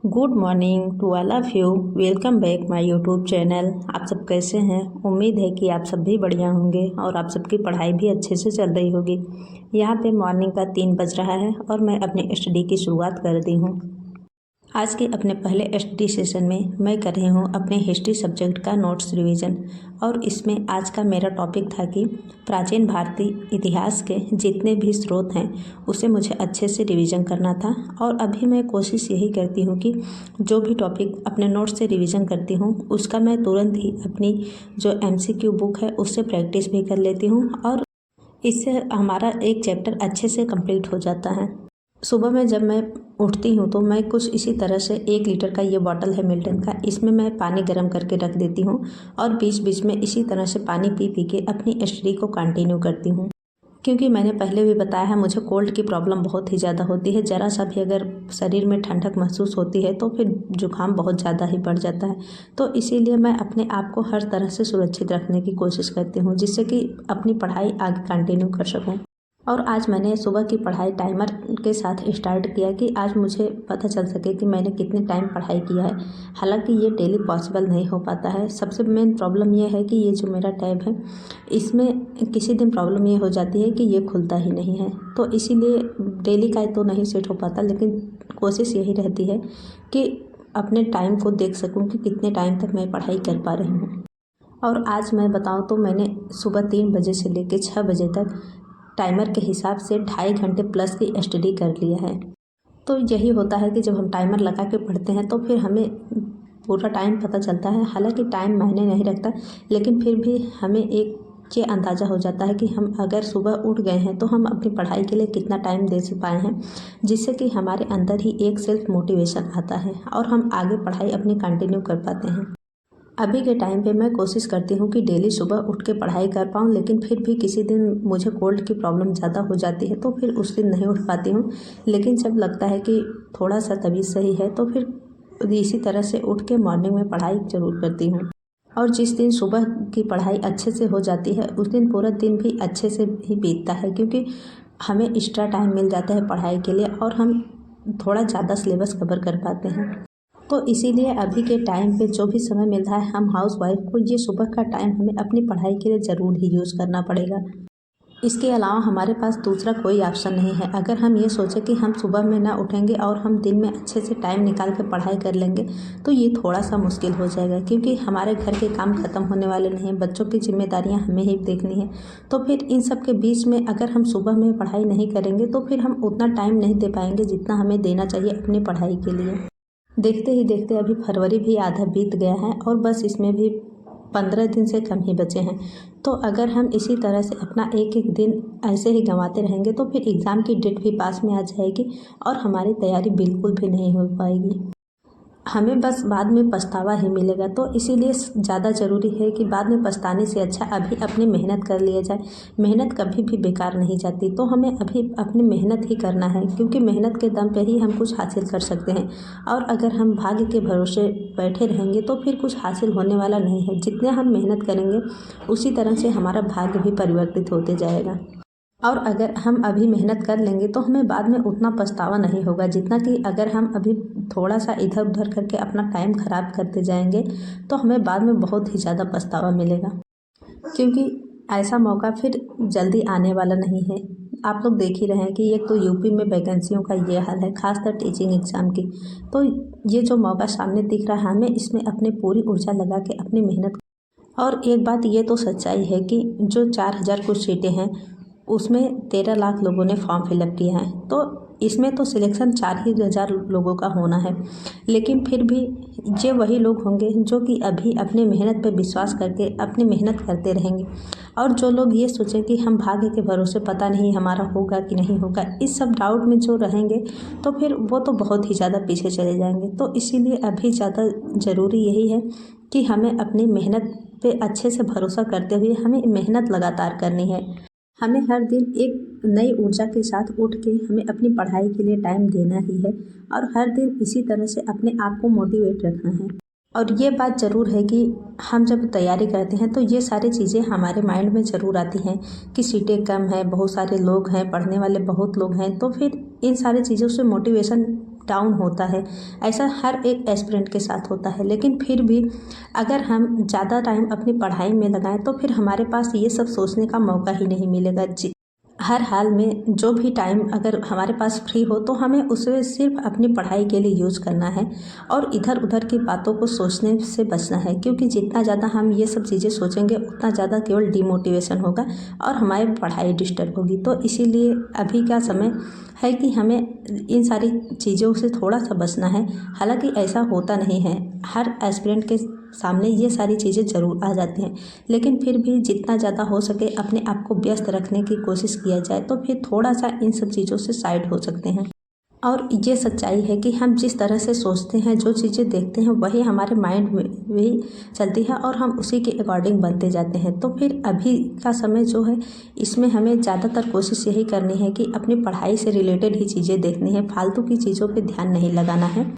Good morning to all of you. Welcome back my YouTube channel. आप सब कैसे हैं? उम्मीद है कि आप सब भी बढ़िया होंगे और आप सबकी पढ़ाई भी अच्छे से चल रही होगी। यहाँ पे मॉर्निंग का 3 बज रहा है और मैं अपनी स्टडी की शुरुआत कर दी हूँ। आज के अपने पहले स्टडी सेशन में मैं कर रही हूँ अपने हिस्ट्री सब्जेक्ट का नोट्स रिवीजन। और इसमें आज का मेरा टॉपिक था कि प्राचीन भारतीय इतिहास के जितने भी स्रोत हैं उसे मुझे अच्छे से रिवीजन करना था। और अभी मैं कोशिश यही करती हूँ कि जो भी टॉपिक अपने नोट्स से रिवीजन करती हूँ उसका मैं तुरंत ही अपनी जो MCQ बुक है उससे प्रैक्टिस भी कर लेती हूँ और इससे हमारा एक चैप्टर अच्छे से कंप्लीट हो जाता है। सुबह में जब मैं उठती हूँ तो मैं कुछ इसी तरह से 1 लीटर का ये बॉटल है मिल्टन का, इसमें मैं पानी गर्म करके रख देती हूँ और बीच बीच में इसी तरह से पानी पी पी के अपनी स्टडी को कंटिन्यू करती हूँ। क्योंकि मैंने पहले भी बताया है मुझे कोल्ड की प्रॉब्लम बहुत ही ज़्यादा होती है। ज़रा सा भी अगर शरीर में ठंडक महसूस होती है तो फिर जुकाम बहुत ज़्यादा ही बढ़ जाता है। तो इसीलिए मैं अपने आप को हर तरह से सुरक्षित रखने की कोशिश करती हूँ जिससे कि अपनी पढ़ाई आगे कंटिन्यू कर सकूँ। और आज मैंने सुबह की पढ़ाई टाइमर के साथ स्टार्ट किया कि आज मुझे पता चल सके कि मैंने कितने टाइम पढ़ाई किया है। हालांकि ये डेली पॉसिबल नहीं हो पाता है। सबसे मेन प्रॉब्लम ये है कि ये जो मेरा टैब है इसमें किसी दिन प्रॉब्लम ये हो जाती है कि ये खुलता ही नहीं है। तो इसीलिए डेली का तो नहीं सेट हो पाता, लेकिन कोशिश यही रहती है कि अपने टाइम को देख सकूँ कि कितने टाइम तक मैं पढ़ाई कर पा रही हूँ। और आज मैं बताऊँ तो मैंने सुबह 3 बजे से लेकर 6 बजे तक टाइमर के हिसाब से 2.5 घंटे प्लस की स्टडी कर लिया है। तो यही होता है कि जब हम टाइमर लगा के पढ़ते हैं तो फिर हमें पूरा टाइम पता चलता है। हालांकि टाइम मायने नहीं रखता, लेकिन फिर भी हमें एक ये अंदाज़ा हो जाता है कि हम अगर सुबह उठ गए हैं तो हम अपनी पढ़ाई के लिए कितना टाइम दे पाए हैं, जिससे कि हमारे अंदर ही एक सेल्फ मोटिवेशन आता है और हम आगे पढ़ाई अपनी कंटिन्यू कर पाते हैं। अभी के टाइम पे मैं कोशिश करती हूँ कि डेली सुबह उठ के पढ़ाई कर पाऊँ, लेकिन फिर भी किसी दिन मुझे कोल्ड की प्रॉब्लम ज़्यादा हो जाती है तो फिर उस दिन नहीं उठ पाती हूँ। लेकिन जब लगता है कि थोड़ा सा तबीयत सही है तो फिर इसी तरह से उठ के मॉर्निंग में पढ़ाई ज़रूर करती हूँ। और जिस दिन सुबह की पढ़ाई अच्छे से हो जाती है उस दिन पूरा दिन भी अच्छे से ही बीतता है, क्योंकि हमें एक्स्ट्रा टाइम मिल जाता है पढ़ाई के लिए और हम थोड़ा ज़्यादा सिलेबस कवर कर पाते हैं। तो इसीलिए अभी के टाइम पे जो भी समय मिल रहा है हम हाउसवाइफ को ये सुबह का टाइम हमें अपनी पढ़ाई के लिए ज़रूर ही यूज़ करना पड़ेगा। इसके अलावा हमारे पास दूसरा कोई ऑप्शन नहीं है। अगर हम ये सोचें कि हम सुबह में ना उठेंगे और हम दिन में अच्छे से टाइम निकाल कर पढ़ाई कर लेंगे तो ये थोड़ा सा मुश्किल हो जाएगा, क्योंकि हमारे घर के काम ख़त्म होने वाले नहीं हैं, बच्चों की जिम्मेदारियां हमें ही देखनी है। तो फिर इन सब के बीच में अगर हम सुबह में पढ़ाई नहीं करेंगे तो फिर हम उतना टाइम नहीं दे पाएंगे जितना हमें देना चाहिए अपनी पढ़ाई के लिए। देखते ही देखते अभी फरवरी भी आधा बीत गया है और बस इसमें भी 15 दिन से कम ही बचे हैं। तो अगर हम इसी तरह से अपना एक एक दिन ऐसे ही गंवाते रहेंगे तो फिर एग्ज़ाम की डेट भी पास में आ जाएगी और हमारी तैयारी बिल्कुल भी नहीं हो पाएगी। हमें बस बाद में पछतावा ही मिलेगा। तो इसीलिए ज़्यादा ज़रूरी है कि बाद में पछताने से अच्छा अभी अपनी मेहनत कर लिया जाए। मेहनत कभी भी बेकार नहीं जाती, तो हमें अभी अपनी मेहनत ही करना है, क्योंकि मेहनत के दम पे ही हम कुछ हासिल कर सकते हैं। और अगर हम भाग्य के भरोसे बैठे रहेंगे तो फिर कुछ हासिल होने वाला नहीं है। जितने हम मेहनत करेंगे उसी तरह से हमारा भाग्य भी परिवर्तित होते जाएगा। और अगर हम अभी मेहनत कर लेंगे तो हमें बाद में उतना पछतावा नहीं होगा जितना कि अगर हम अभी थोड़ा सा इधर उधर करके अपना टाइम ख़राब करते जाएंगे तो हमें बाद में बहुत ही ज़्यादा पछतावा मिलेगा, क्योंकि ऐसा मौका फिर जल्दी आने वाला नहीं है। आप लोग देख ही रहे हैं कि एक तो यूपी में वैकेंसियों का ये हाल है, खासकर टीचिंग एग्ज़ाम की। तो ये जो मौका सामने दिख रहा है हमें इसमें अपनी पूरी ऊर्जा लगा के अपनी मेहनत। और एक बात ये तो सच्चाई है कि जो 4000 कुछ सीटें हैं उसमें 13 लाख लोगों ने फॉर्म फिलअप किया है। तो इसमें तो सिलेक्शन 4,000 लोगों का होना है, लेकिन फिर भी ये वही लोग होंगे जो कि अभी अपने मेहनत पर विश्वास करके अपनी मेहनत करते रहेंगे। और जो लोग ये सोचें कि हम भाग्य के भरोसे पता नहीं हमारा होगा कि नहीं होगा, इस सब डाउट में जो रहेंगे तो फिर वो तो बहुत ही ज़्यादा पीछे चले जाएंगे। तो इसीलिए अभी ज़्यादा ज़रूरी यही है कि हमें अपनी मेहनत पे अच्छे से भरोसा करते हुए हमें मेहनत लगातार करनी है। हमें हर दिन एक नई ऊर्जा के साथ उठ के हमें अपनी पढ़ाई के लिए टाइम देना ही है और हर दिन इसी तरह से अपने आप को मोटिवेट रखना है। और ये बात ज़रूर है कि हम जब तैयारी करते हैं तो ये सारी चीज़ें हमारे माइंड में ज़रूर आती हैं कि सीटें कम है, बहुत सारे लोग हैं, पढ़ने वाले बहुत लोग हैं। तो फिर इन सारी चीज़ों से मोटिवेशन डाउन होता है, ऐसा हर एक एस्पिरेंट के साथ होता है। लेकिन फिर भी अगर हम ज़्यादा टाइम अपनी पढ़ाई में लगाएं तो फिर हमारे पास ये सब सोचने का मौका ही नहीं मिलेगा। हर हाल में जो भी टाइम अगर हमारे पास फ्री हो तो हमें उसे सिर्फ अपनी पढ़ाई के लिए यूज़ करना है और इधर उधर की बातों को सोचने से बचना है, क्योंकि जितना ज़्यादा हम ये सब चीज़ें सोचेंगे उतना ज़्यादा केवल डिमोटिवेशन होगा और हमारी पढ़ाई डिस्टर्ब होगी। तो इसीलिए अभी का समय है कि हमें इन सारी चीज़ों से थोड़ा सा बचना है। हालांकि ऐसा होता नहीं है, हर एस्पिरेंट के सामने ये सारी चीज़ें ज़रूर आ जाती हैं, लेकिन फिर भी जितना ज़्यादा हो सके अपने आप को व्यस्त रखने की कोशिश किया जाए तो फिर थोड़ा सा इन सब चीज़ों से साइड हो सकते हैं। और ये सच्चाई है कि हम जिस तरह से सोचते हैं, जो चीज़ें देखते हैं, वही हमारे माइंड में भी चलती है और हम उसी के अकॉर्डिंग बनते जाते हैं। तो फिर अभी का समय जो है इसमें हमें ज़्यादातर कोशिश यही करनी है कि अपनी पढ़ाई से रिलेटेड ही चीज़ें देखनी है, फालतू की चीज़ों पे ध्यान नहीं लगाना है।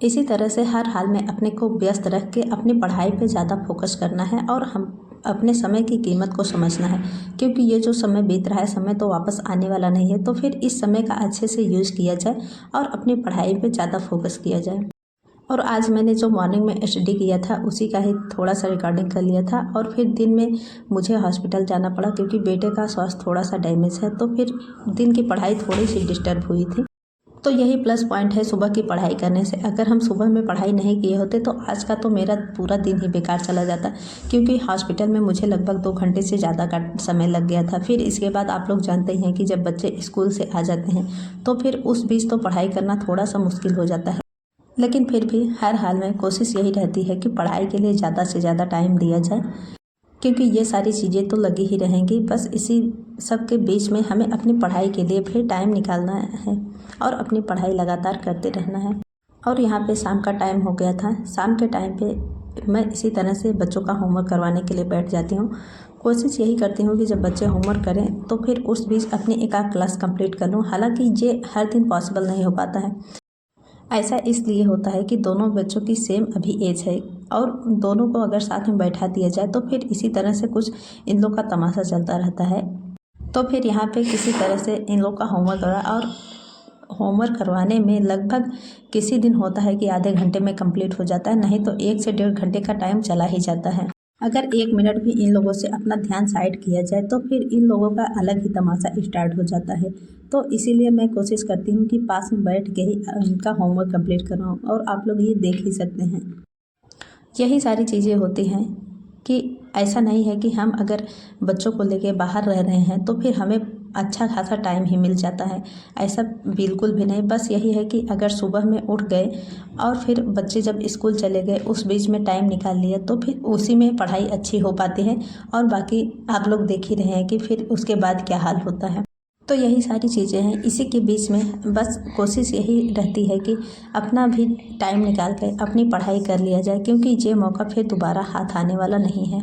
इसी तरह से हर हाल में अपने को व्यस्त रख के अपनी पढ़ाई पे ज़्यादा फोकस करना है और हम अपने समय की कीमत को समझना है, क्योंकि ये जो समय बीत रहा है, समय तो वापस आने वाला नहीं है। तो फिर इस समय का अच्छे से यूज़ किया जाए और अपनी पढ़ाई पे ज़्यादा फोकस किया जाए। और आज मैंने जो मॉर्निंग में स्टडी किया था उसी का ही थोड़ा सा रिकॉर्डिंग कर लिया था। और फिर दिन में मुझे हॉस्पिटल जाना पड़ा क्योंकि बेटे का स्वास्थ्य थोड़ा सा डैमेज है, तो फिर दिन की पढ़ाई थोड़ी सी डिस्टर्ब हुई थी। तो यही प्लस पॉइंट है सुबह की पढ़ाई करने से। अगर हम सुबह में पढ़ाई नहीं किए होते तो आज का तो मेरा पूरा दिन ही बेकार चला जाता, क्योंकि हॉस्पिटल में मुझे लगभग 2 घंटे से ज़्यादा का समय लग गया था। फिर इसके बाद आप लोग जानते ही हैं कि जब बच्चे स्कूल से आ जाते हैं तो फिर उस बीच तो पढ़ाई करना थोड़ा सा मुश्किल हो जाता है। लेकिन फिर भी हर हाल में कोशिश यही रहती है कि पढ़ाई के लिए ज़्यादा से ज़्यादा टाइम दिया जाए, क्योंकि ये सारी चीज़ें तो लगी ही रहेंगी। बस इसी सब के बीच में हमें अपनी पढ़ाई के लिए फिर टाइम निकालना है और अपनी पढ़ाई लगातार करते रहना है। और यहाँ पे शाम का टाइम हो गया था। शाम के टाइम पे मैं इसी तरह से बच्चों का होमवर्क करवाने के लिए बैठ जाती हूँ। कोशिश यही करती हूँ कि जब बच्चे होमवर्क करें तो फिर उस बीच अपनी एक आध क्लास कंप्लीट कर लूँ। हालांकि ये हर दिन पॉसिबल नहीं हो पाता है। ऐसा इसलिए होता है कि दोनों बच्चों की सेम अभी एज है और दोनों को अगर साथ में बैठा दिया जाए तो फिर इसी तरह से कुछ इन लोग का तमाशा चलता रहता है। तो फिर यहाँ पे किसी तरह से इन लोग का होमवर्क करा, और होमवर्क करवाने में लगभग किसी दिन होता है कि आधे घंटे में कंप्लीट हो जाता है, नहीं तो 1 से 1.5 घंटे का टाइम चला ही जाता है। अगर 1 मिनट भी इन लोगों से अपना ध्यान साइड किया जाए तो फिर इन लोगों का अलग ही तमाशा स्टार्ट हो जाता है। तो इसीलिए मैं कोशिश करती हूँ कि पास में बैठ के ही इनका होमवर्क कंप्लीट करवाऊँ, और आप लोग ये देख ही सकते हैं। यही सारी चीज़ें होती हैं कि ऐसा नहीं है कि हम अगर बच्चों को लेके बाहर रह रहे हैं तो फिर हमें अच्छा खासा टाइम ही मिल जाता है, ऐसा बिल्कुल भी नहीं। बस यही है कि अगर सुबह में उठ गए और फिर बच्चे जब स्कूल चले गए उस बीच में टाइम निकाल लिया तो फिर उसी में पढ़ाई अच्छी हो पाती है, और बाकी आप लोग देख ही रहे हैं कि फिर उसके बाद क्या हाल होता है। तो यही सारी चीज़ें हैं। इसी के बीच में बस कोशिश यही रहती है कि अपना भी टाइम निकाल कर अपनी पढ़ाई कर लिया जाए, क्योंकि ये मौका फिर दोबारा हाथ आने वाला नहीं है।